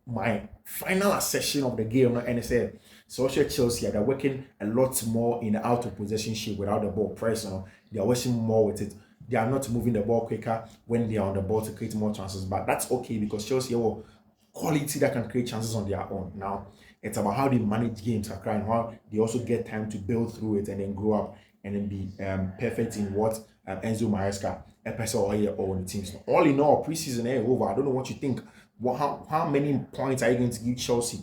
my final assessment of the game, and I said, social Chelsea, they're working a lot more in the out of possession shape without the ball press. They are working more with it. They are not moving the ball quicker when they are on the ball to create more chances. But that's okay because Chelsea have quality that can create chances on their own. Now, it's about how they manage games, and how they also get time to build through it and then grow up and then be perfect in what Enzo Maresca on the teams. All in all, preseason over. I don't know what you think. How many points are you going to give Chelsea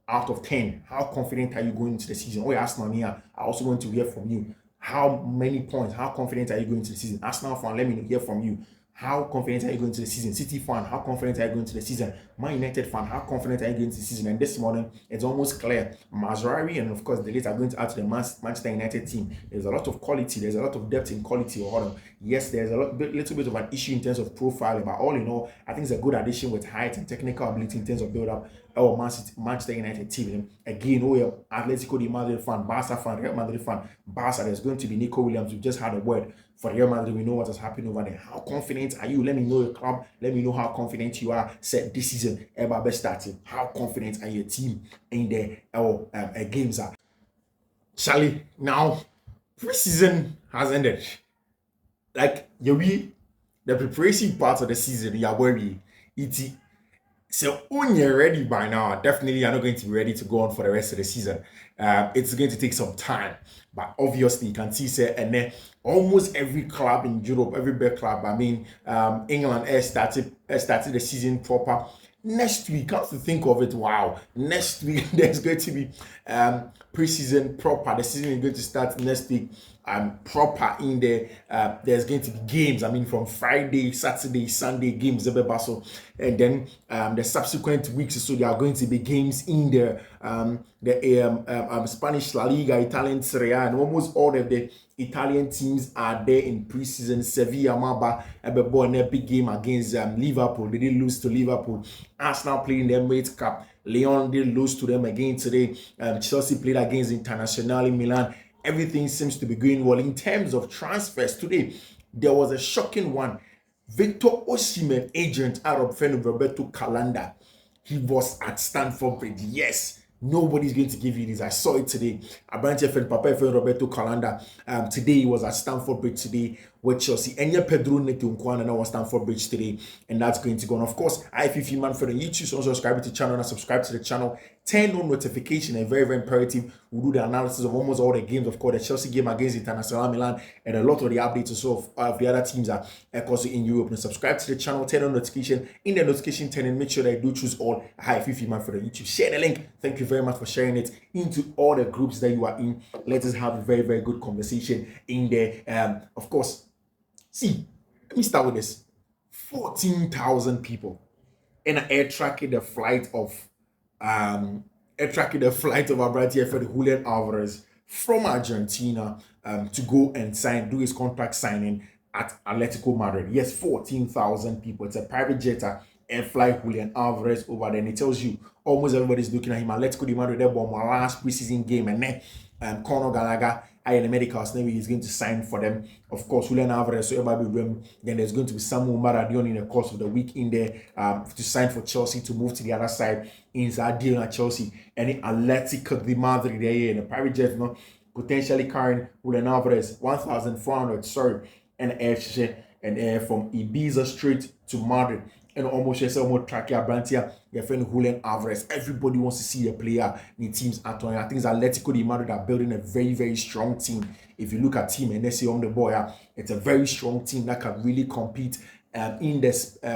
out of 10? How confident are you going into the season? Oh, Arsenal here. I also want to hear from you. How many points? How confident are you going to the season? Arsenal fan, let me hear from you. How confident are you going to the season? City fan, how confident are you going to the season? Man United fan, how confident are you going to the season? And this morning, it's almost clear. Mazraoui and of course the late are going to add to the Manchester United team. There's a lot of quality. There's a lot of depth in quality. Yes, there's a little bit of an issue in terms of profile, but all in all, I think it's a good addition with height and technical ability in terms of build-up. Our Manchester United team. Again, Atletico de Madrid fan, Barca fan, Real Madrid fan, Barca. There's going to be Nico Williams. We just had a word for Real Madrid. We know what has happened over there. How confident are you? Let me know your club. Let me know how confident you are. Set this season ever best starting. How confident are your team in the games are? Charlie, now preseason has ended. Like the preparation part of the season, you're worried. So when you're ready by now, definitely you're not going to be ready to go on for the rest of the season. It's going to take some time, but obviously you can see, say, and then almost every club in Europe, every big club, England has started the season proper. Next week, come to think of it, wow, next week there's going to be preseason proper. The season is going to start next week. Proper in there. There's going to be games. From Friday, Saturday, Sunday games. And then the subsequent weeks, so there are going to be games in the Spanish La Liga, Italian Serie A, and almost all of the Italian teams are there in preseason. Sevilla, Maba, an epic game against Liverpool. They did lose to Liverpool. Arsenal playing the Emirates Cup. Leon did lose to them again today. Chelsea played against Internazionale Milan. Everything seems to be going well. In terms of transfers today, there was a shocking one. Victor Osimhen, agent out of Roberto Calanda. He was at Stamford Bridge. Yes, nobody's going to give you this. I saw it today. Abranche friend, Papa friend Roberto Calanda. Today he was at Stamford Bridge today with Chelsea. And Pedro Neto Nkwana now was Stamford Bridge today. And that's going to go on. Of course, Fiifi-Manfred on YouTube. So subscribe to the channel and subscribe to the channel. Turn on notification and very, very imperative. We'll do the analysis of almost all the games. Of course, the Chelsea game against Internazionale Milan and a lot of the updates also of the other teams are also in Europe. And subscribe to the channel, turn on notification. In the notification turn and make sure that you do choose all Fiifi-Manfred on YouTube. Share the link. Thank you very much for sharing it into all the groups that you are in. Let us have a very, very good conversation in there. Of course, see, let me start with this. 14,000 people in an air tracking the flight of Abrante for Julian Alvarez from Argentina to go and do his contract signing at Atletico Madrid. Yes, 14,000 people. It's a private jet and fly Julian Alvarez over there. And it tells you almost everybody's looking at him. Atletico de Madrid, they won my last preseason game, and then Conor Gallagher in the medicals, maybe he's going to sign for them. Of course, Julian Alvarez, so everybody will. Then there's going to be Samuel Maradion in the course of the week in there to sign for Chelsea to move to the other side in that deal at Chelsea. And in Atletico de Madrid there in a private jet, potentially carrying Julian Alvarez 1,400, and from Ibiza straight to Madrid. And almost track your brand here, your friend Julian Alvarez. Everybody wants to see a player in teams at all. I think Atletico de Madrid are building a very, very strong team. If you look at team and they say on the boy, it's a very strong team that can really compete in the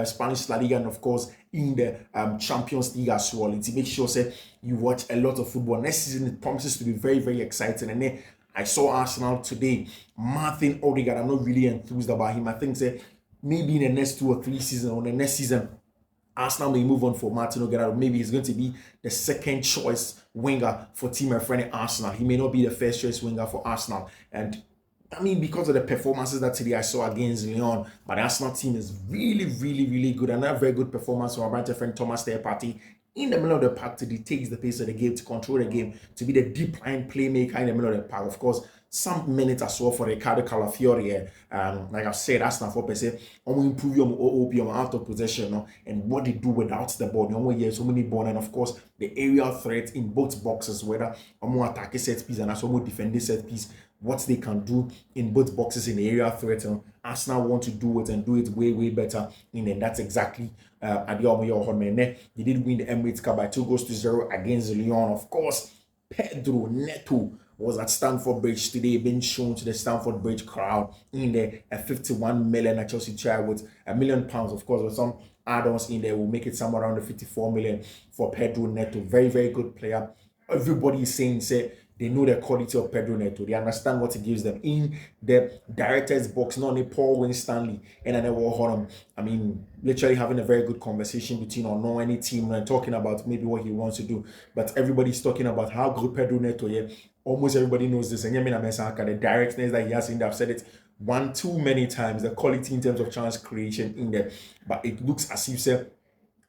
Spanish La Liga and of course in the Champions League as well. And to make sure you watch a lot of football. Next season it promises to be very, very exciting. And then I saw Arsenal today. Martin Odegaard, I'm not really enthused about him. I think maybe in the next 2 or 3 seasons or the next season, Arsenal may move on for Martin Odegaard. Maybe he's going to be the second choice winger for team and friend Arsenal. He may not be the first choice winger for Arsenal. And because of the performances that today I saw against Lyon, but the Arsenal team is really, really, really good. And a very good performance from our brand friend Thomas Partey in the middle of the park to dictate the pace of the game, to control the game, to be the deep line playmaker in the middle of the park. Of course, some minutes as well for Ricardo Calafiori. Like I said, Arsenal for per se, improve your OOP, out of possession, no? And what they do without the ball. So many ball, and of course the aerial threat in both boxes, whether more attacking set piece and also more defending set piece, what they can do in both boxes in the area threat. Arsenal want to do it and do it way better. And that's exactly they did win the Emirates Cup by 2-0 against Lyon. Of course, Pedro Neto was at Stamford Bridge today, being shown to the Stamford Bridge crowd in there. 51 million at Chelsea try with £1 million, of course, with some add-ons in there will make it somewhere around the 54 million for Pedro Neto. Very good player. Everybody is saying they know the quality of Pedro Neto. They understand what he gives them in the director's box, not only Paul Winstanley and then Warhol. I mean, literally having a very good conversation between or know any team and talking about maybe what he wants to do. But everybody's talking about how good Pedro Neto is. Almost everybody knows this. And the directness that he has in there, I've said it too many times, the quality in terms of chance creation in there. But it looks as if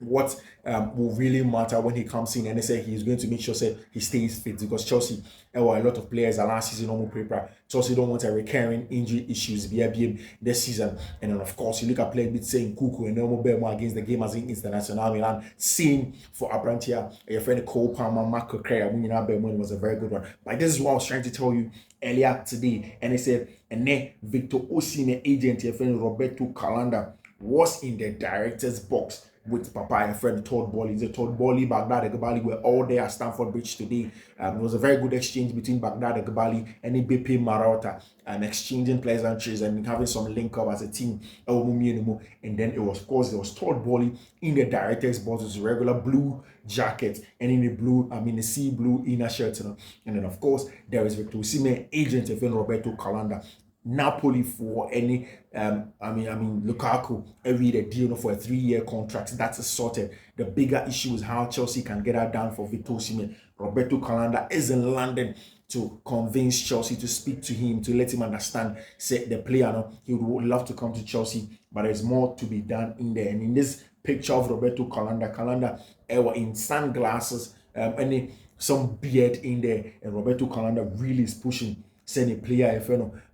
what will really matter when he comes in, and they say he's going to make sure he stays fit, because Chelsea, a lot of players last season normal paper. Chelsea don't want a recurring injury issues this season. And then of course you look at players with saying Kuku and normal more against the game as in International Milan. Same for Abrantia, your friend Cole Palmer, Marco Creya, was a very good one. But this is what I was trying to tell you earlier today. And they said, and then Victor Osimhen agent, your friend Roberto Calanda, was in the director's box with Papa and friend Todd Bowley. The Todd Bowley, Baghdad Egbali were all there at Stamford Bridge today. It was a very good exchange between Baghdad Egbali and BP Marauta, exchanging pleasantries and having some link up as a team. And then it was, of course, there was Todd Bowley in the director's box with regular blue jacket and in the blue, the sea blue inner shirt. And then, of course, there is Victor Osimhen, agent of Roberto Calanda. Napoli for any Lukaku every the deal for a 3-year contract. That's sorted. The bigger issue is how Chelsea can get that done for Victor Osimhen. Roberto Calanda is in London to convince Chelsea to speak to him, to let him understand, say the player, he would love to come to Chelsea, but there's more to be done in there. And in this picture of Roberto Calanda in sunglasses, and some beard in there, and Roberto Calanda really is pushing. Send a player,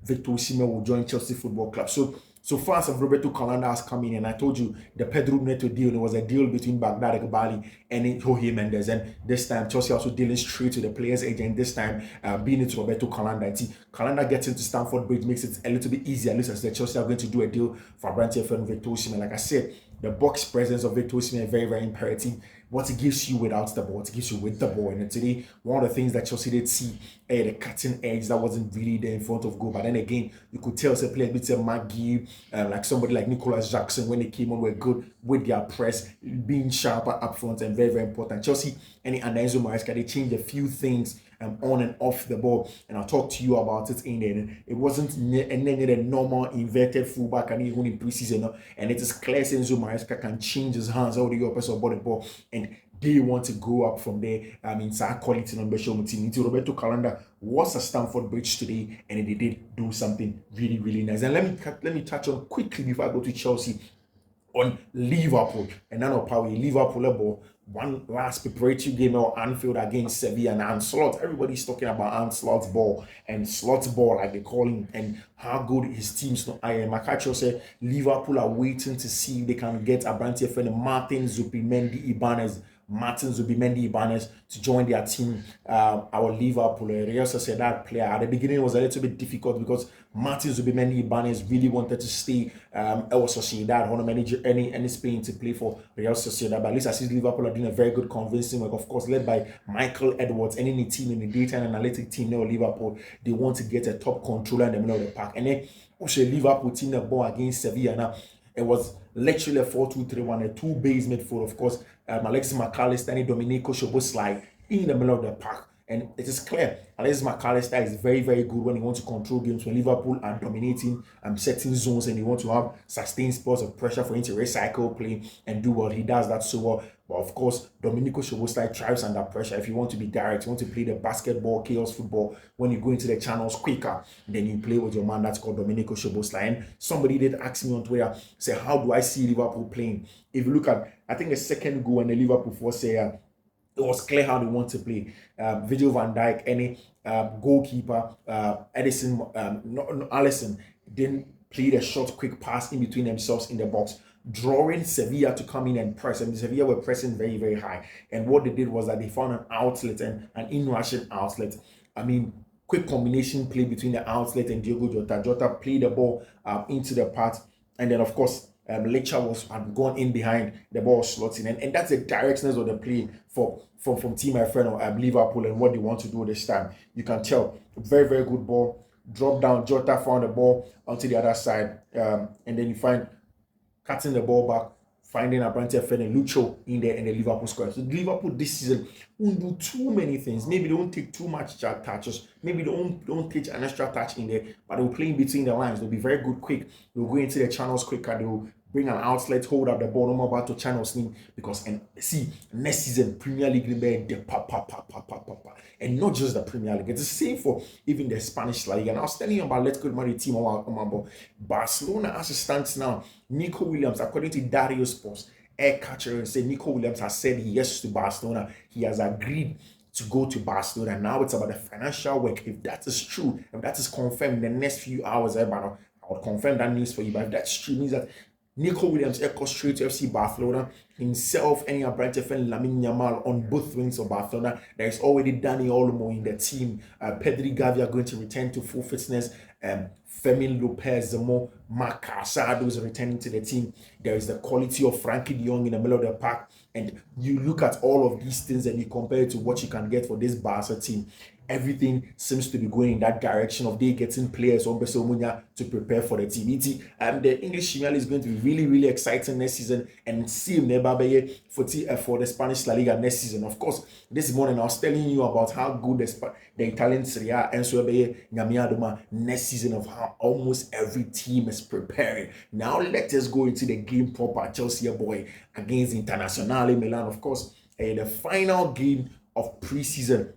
Victor Osimhen will join Chelsea Football Club. So far as Roberto Calanda has come in, and I told you the Pedro Neto deal, it was a deal between Baghdad Egbali and Jorge Mendes. And this time, Chelsea also dealing straight to the player's agent, this time being it Roberto Calanda. And see, Calanda gets into Stamford Bridge, makes it a little bit easier. At least as the Chelsea are going to do a deal for Brandt and Victor Osimhen. Like I said, the box presence of Victor Osimhen is very imperative. What it gives you without the ball, it gives you with the ball. And today, one of the things that Chelsea did see, the cutting edge that wasn't really there in front of goal. But then again, you could tell, say, players with Maggie, like somebody like Nicolas Jackson, when they came on, were good with their press, being sharper up front, and very important. Chelsea and Enzo Maresca, they changed a few things on and off the ball, and I'll talk to you about it in there. It wasn't a normal inverted fullback, and even in preseason, and it is clear Enzo Maresca can change his hands out the opposite of the ball, and they want to go up from there. Quality number show team. Roberto Calanda was at Stamford Bridge today, and they did do something really nice. And let me touch on quickly before I go to Chelsea on Liverpool. And now probably Liverpool ball. One last preparatory game at Anfield against Sevilla, and Ancelotti. Everybody's talking about Ancelotti's ball and Slot's ball, like they call him, and how good his team's not. Makacho said Liverpool are waiting to see if they can get Abrantia friend Martin Zubimendi Ibanez to join their team. Our Liverpool Real Sociedad player at the beginning it was a little bit difficult because Martin Zubimendi Ibanez really wanted to stay El Sociedad, want to manage any Spain to play for Real Sociedad. But at least I see Liverpool are doing a very good convincing work, of course, led by Michael Edwards. Any team in the data and analytic team now, Liverpool, they want to get a top controller in the middle of the park. And then Liverpool team the ball against Sevilla now. It was literally a 4-2-3-1, a two-base midfield, of course. Alexis McAllister and Domenico Szoboszlai in the middle of the park. And it is clear, Alexis McAllister is very good when he wants to control games. When Liverpool are dominating setting zones and he wants to have sustained spells of pressure for him to recycle play and do what he does that so well. But of course, Domenico Szoboszlai thrives under pressure. If you want to be direct, you want to play the basketball, chaos football, when you go into the channels quicker, then you play with your man that's called Domenico Szoboszlai. And somebody did ask me on Twitter, say, how do I see Liverpool playing? If you look at, I think the second goal and the Liverpool force here, It was clear how they want to play. Virgil van Dijk, any goalkeeper, Edison, Allison didn't play the short, quick pass in between themselves in the box, drawing Sevilla to come in and press. And Sevilla were pressing very, very high. And what they did was that they found an outlet and an in-rushing outlet. I mean, quick combination play between the outlet and Diogo Jota. Jota played the ball into the path, and then of course Lecha had gone in behind the ball slotting, and that's the directness of the play from team my friend Liverpool and what they want to do this time. You can tell very, very good ball. Drop down, Jota found the ball onto the other side, and then you find cutting the ball back, finding Abrante and Lucho in there, and the Liverpool square. So Liverpool this season won't do too many things. Maybe they won't take too much touches. Maybe they don't take an extra touch in there, but they'll play in between the lines. They'll be very good quick. They'll go into the channels quicker. They'll bring an outlet, hold up the ball, no more about to channel slim, because and see next season Premier League the and not just the Premier League. It's the same for even the Spanish La Liga. And I was telling you about Atletico Madrid team on my ball. Barcelona as it stands now, Nico Williams, according to Dario Sports, air catcher, and say Nico Williams has said yes to Barcelona. He has agreed to go to Barcelona. Now it's about the financial work. If that is true, if that is confirmed in the next few hours, I would confirm that news for you. But if that's true, it means that Nico Williams echoes straight to FC Barcelona himself, and Abrante and Lamine Yamal on both wings of Barcelona. There is already Dani Olmo in the team. Pedri Gavi are going to return to full fitness. Fermin Lopez, Zemo, Marc Casado is returning to the team. There is the quality of Frankie de Jong in the middle of the park. And you look at all of these things and you compare it to what you can get for this Barca team. Everything seems to be going in that direction of they getting players on Besomunya to prepare for the team. The English Premier League is going to be really, really exciting next season, and see Nebabe for the Spanish La Liga next season. Of course, this morning I was telling you about how good the Italian Serie A and so next season, of how almost every team is preparing. Now let us go into the game proper. Chelsea boy against Internazionale Milan. Of course, the final game of preseason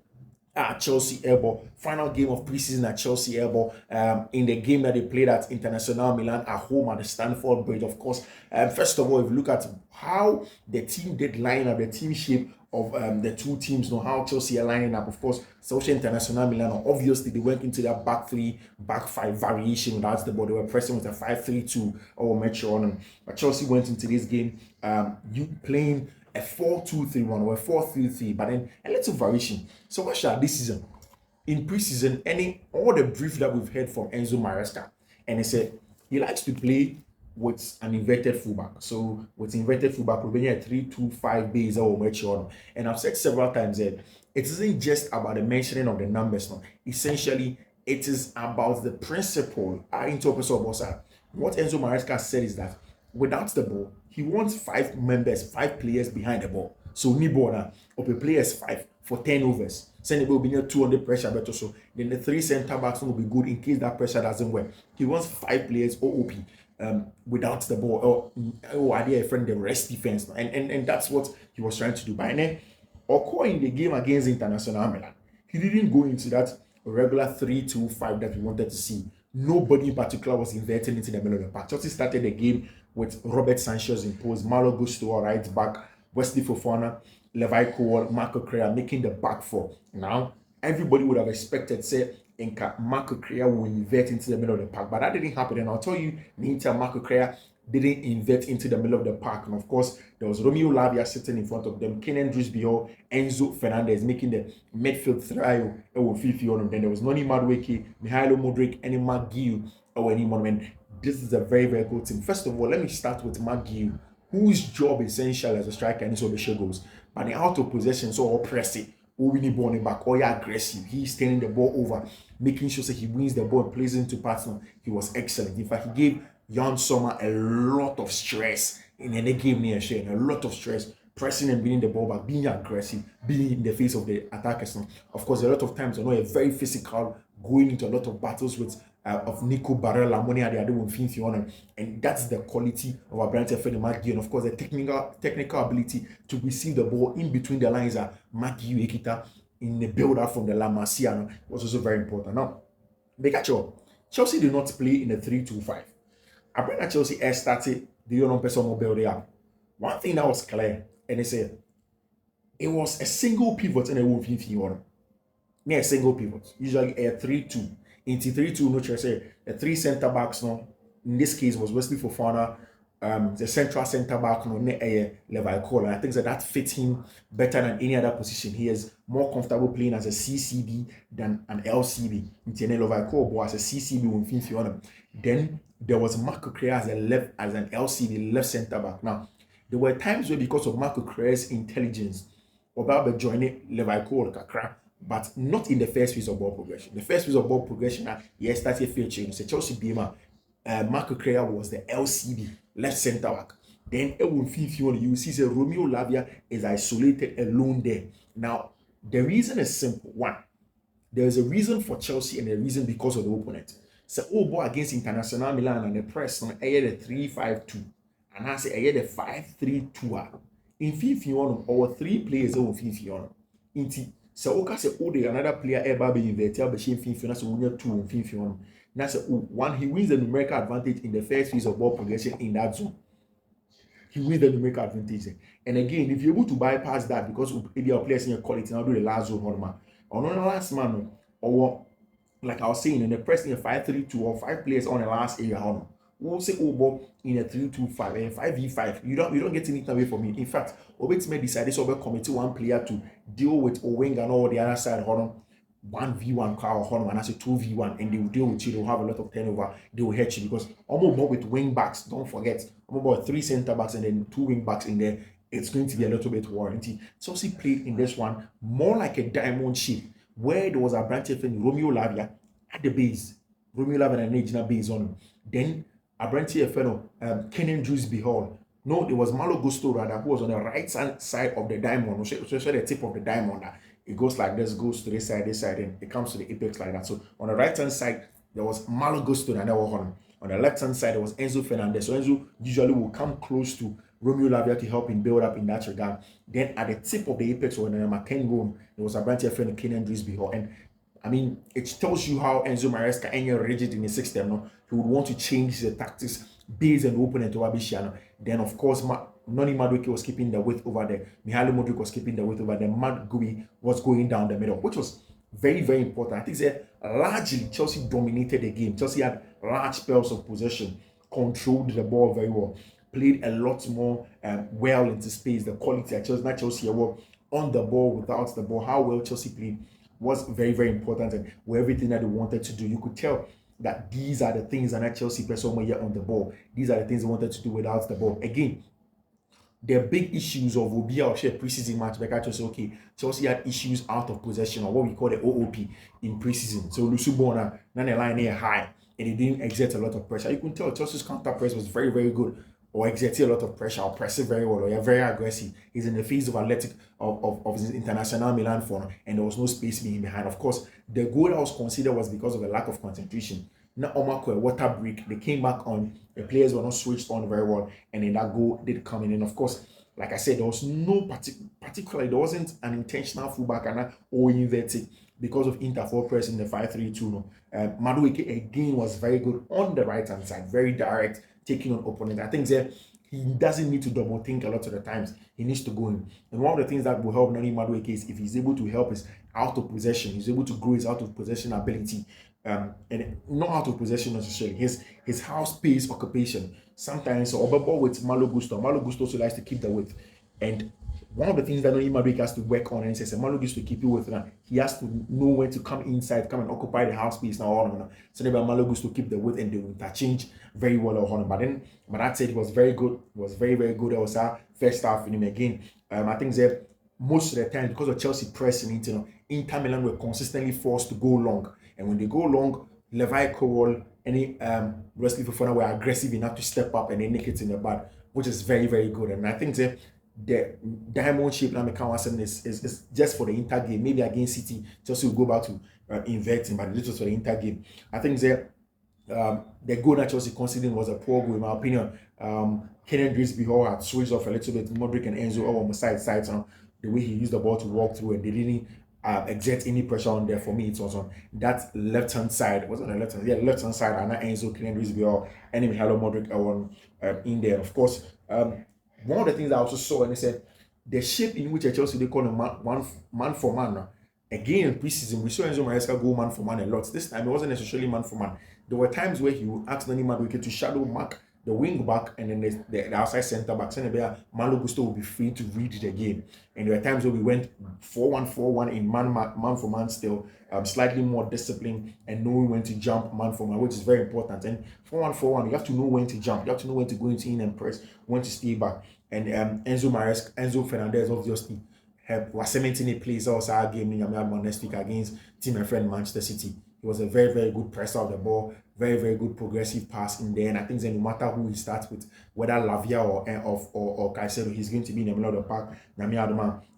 at Chelsea Airborne, final game of preseason at Chelsea Airborne, in the game that they played at Internazionale Milan at home at the Stamford Bridge. Of course, first of all, if you look at how the team did line up, the team shape of the two teams, how Chelsea are lining up. Of course, Social Internazionale Milan, obviously they went into that back three, back five variation without the ball. They were pressing with a 5-3-2 or Metro on them. But Chelsea went into this game playing a 4-2-3-1 or a 4-3-3, but then a little variation. So what shall this season? In preseason, all the brief that we've heard from Enzo Maresca, and he said he likes to play with an inverted fullback. So with inverted fullback, we're being a 3-2-5 base or Metro. And I've said several times that it isn't just about the mentioning of the numbers. No, essentially it is about the principle. What Enzo Maresca said is that without the ball, he wants 5 players behind the ball. So Nibona of the players 5 for 10 overs. Send will be near 2 under pressure, but also then the 3 center backs will be good in case that pressure doesn't work. He wants 5 players OOP without the ball. Are they a friend the rest defense? And that's what he was trying to do. By then, Oko in the game against Internazionale Milan, he didn't go into that regular 3-2-5 that we wanted to see. Nobody in particular was inverted into the middle of the park. Chelsea started the game with Robert Sanchez in pose, Malo Gusto right back, Wesley Fofana, Levi Cole, Marco Correa making the back four. Now, everybody would have expected, say, Marco Correa will invert into the middle of the park, but that didn't happen. And I'll tell you, Marco Correa didn't invert into the middle of the park. And of course, there was Romeo Lavia sitting in front of them, Kenan Drisbio, Enzo Fernandez making the midfield trio with Fifi on them. Then there was Noni Madueke, Mihailo Mudryk, and McGill or any moment. This is a very, very good team. First of all, let me start with McGill, whose job essential as a striker and so the show goes. But the out of possession, so all press it, or winning ball back, or aggressive. He's turning the ball over, making sure that he wins the ball and plays into partner. He was excellent. In fact, he gave Jan Sommer a lot of stress in any game near Shane, a lot of stress, pressing and winning the ball back, being aggressive, being in the face of the attackers. Of course, a lot of times, a very physical, going into a lot of battles with of Nico Barella, Money and the other one, Fiifi-Manfred, and that's the quality of Abrante McGee, and of course the technical ability to receive the ball in between the lines at McGee Ekita in the build-up from the La Masia was also very important. Now, Chelsea did not play in a 3-2-5. Abrante Chelsea started the young person build up. One thing that was clear, and they said it was a single pivot in a wolf in near a single pivot, usually a 3-2. Into 3-2, no chance say a three centre backs no. In this case was Wesley Fofana, the central centre back no near a level call, and I think that fits him better than any other position. He is more comfortable playing as a CCB than an LCB. Into a level call, but as a CCB with Fiifi-Manfred. Then there was Marco Crea as an LCB left centre back. Now there were times where because of Marco Crea's intelligence, Obaba joined Levi kakra, but not in the first phase of ball progression. The first phase of ball progression, yes, that's a fair change. So Chelsea Bima, Marco Crea was the LCB, left centre back. Then you see Romeo Lavia is isolated alone there. Now, the reason is simple. One, there is a reason for Chelsea and a reason because of the opponent. So, ball against International Milan and the press on the 3-5-2. And I say, the 5-3-2. In Fiifi-Manfred, our three players on Fiifi-Manfred. Inti, so okay, say, the another player ever be inverted, but she Fiifi-Manfred, so we need two on Fiifi-Manfred. Now, say, one, he wins the numerical advantage in the first phase of ball progression in that zone. He wins the numerical advantage. And again, if you're able to bypass that because if your players in your quality, now do the last zone, on the last man, or like I was saying, in the press in a 5-3-2 or 5 players on the last area, we'll say in a 3-2-5 and 5v5. You don't get anything away from me. In fact, Obet may decide this over committee one player to deal with Owing and all the other side, 1v1 car or and I say 2v1, and they will deal with you. They'll have a lot of turnover. They will hurt you because almost more with wing backs. Don't forget, about 3 centre backs and then 2 wing backs in there. It's going to be a little bit warranty. Chelsea played in this one more like a diamond shape, where there was a branch of Romeo Lavia at the base. Romeo Lavia and Nejina base on him. Then a branch of Kenan Drewsby Hall. No, it was Malo Gusto rather, who was on the right hand side of the diamond. So the tip of the diamond. It goes like this, goes to this side, and it comes to the apex like that. So on the right hand side, there was Malo Gusto and on the left hand side, there was Enzo Fernandez. So Enzo usually will come close to Romeo Lavia to help him build up in that regard. Then at the tip of the apex, or in the number 10 room, there was a branch of Kenan Drewsby Hall. And I mean, it tells you how Enzo Maresca and you're rigid in the system. No? He would want to change the tactics based on the opponent to Abishiano. Then, of course, Noni Madueke was keeping the width over there. Mihailo Modric was keeping the width over there. Matt Gui was going down the middle, which was very, very important. I think that largely Chelsea dominated the game. Chelsea had large spells of possession, controlled the ball very well, played a lot more well into space. The quality at Chelsea, not Chelsea, were on the ball, without the ball. How well Chelsea played was very, very important, and with everything that they wanted to do, you could tell that these are the things that Chelsea press on the ball. These are the things they wanted to do without the ball. Again, the big issues of Obia or preseason match, like I just say, okay, Chelsea had issues out of possession, or what we call the OOP in preseason. So Lusubona, then the line here high, and it didn't exert a lot of pressure. You can tell Chelsea's counter press was very, very good, or exerted a lot of pressure, or pressing very well, or you're very aggressive. He's in the face of his International Milan form, and there was no space behind. Of course, the goal that was considered was because of a lack of concentration. Not Omako, a water break. They came back on. The players were not switched on very well, and then that goal did come in. And of course, like I said, there was no particularly, there wasn't an intentional fullback or inverted because of interfall press in the 5-3-2. No, Madueke again was very good on the right hand side, very direct, taking on opponent. I think that he doesn't need to double think a lot of the times. He needs to go in. And one of the things that will help Nani Madueke is if he's able to help his out of possession, he's able to grow his out of possession ability. And not out of possession necessarily. His house pace occupation. Sometimes or ball with Malo Gusto. Malo Gusto also likes to keep the width. And one of the things that Noni Madueke has to work on, and he says Malo Gusto keep it with now. He has to know when to come inside, come and occupy the house space now. So then Malo Gusto keep the width and they will interchange very well on. But that said, it was very good. It was very, very good. It was our first half in him again. I think that most of the time, because of Chelsea pressing Inter Milan were consistently forced to go long. And when they go long, Levi Cowell, any Wesley Fofana were aggressive enough to step up and they nick it in the bud, which is very, very good. And I think that the diamond shape is just for the Inter game. Maybe against City, Chelsea will go back to inverting, but this was for the Inter game. I think that the goal that Chelsea considered was a poor goal, in my opinion. Kenan Drewsby Hall had switched off a little bit. Modric and Enzo over on the side. The way he used the ball to walk through, and they didn't exert any pressure on there. For me, it was on that left hand side. Was on the left hand, left hand side, and Enzo, Kenan Drewsby Hall, and Mihailo Modric on in there. Of course, one of the things I also saw, and they said the shape in which Chelsea they call a man for man. Again in preseason, we saw Enzo Maresca go man for man a lot. This time it wasn't necessarily man for man. There were times where he would ask Nani Madueke to shadow mark the wing back and then the outside centre back. Malo Gusto will be free to read the game. And there were times where we went 4-1-4-1 in man for man still, slightly more disciplined and knowing when to jump man for man, which is very important. And 4-1-4-1, you have to know when to jump. You have to know when to go into in and press, when to stay back. And Enzo Fernandez obviously was cementing a place also our game in next week against team and friend Manchester City. It was a very, very good presser of the ball, very, very good progressive pass in there. And I think that no matter who he starts with, whether Lavia or Caicedo, he's going to be in the middle of the park.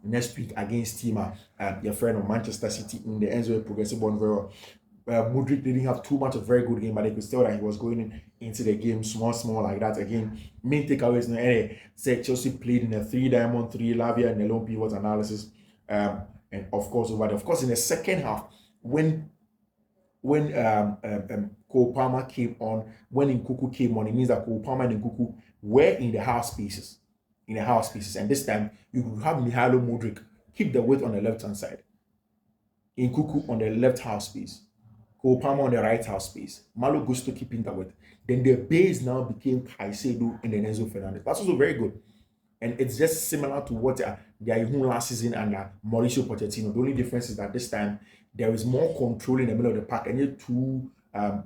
Next week against Tima, your friend of Manchester City in the Enzo progressive one very well. Mudryk didn't have too much of a very good game, but they could tell that he was going into the game small like that. Again, main takeaways, said Chelsea played in a 3-diamond, 3 Lavia and a long pivot analysis. And of course, in the second half, when Cole Palmer came on, when Nkunku came on, it means that Cole Palmer and Nkunku were in the half spaces. And this time, you could have Mihailo Mudryk keep the weight on the left-hand side. Nkunku on the left half space. Cole Palmer on the right half space. Malo Gusto keeping the weight. Then the base now became Caicedo and then Enzo Fernandez. That's also very good. And it's just similar to what they are doing last season under Mauricio Pochettino. The only difference is that this time there is more control in the middle of the park. And you're too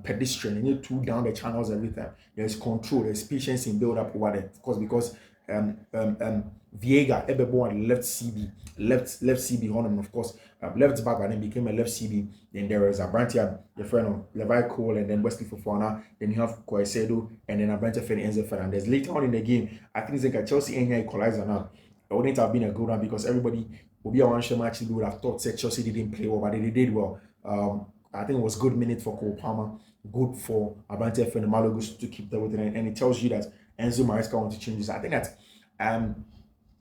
pedestrian, and you're too down the channels every time. There's control, there's patience in build up over there. Of course, because Viega, Ebebo on left CB Honor, of course, left back, and then became a left CB. Then there is Abrantia, the friend of Levi Cole, and then Wesley Fofana. Then you have Caicedo, and then Abrantia Enzo Fernandez. Later on in the game, I think it's like a Chelsea equalizer now. It wouldn't have been a good one because everybody will be around Shema actually would have thought that Chelsea didn't play well, but they did well. I think it was good minute for Cole Palmer, good for Abrantia and Malo Gusto to keep the with it, and it tells you that Enzo Maresca wants to change this. I think that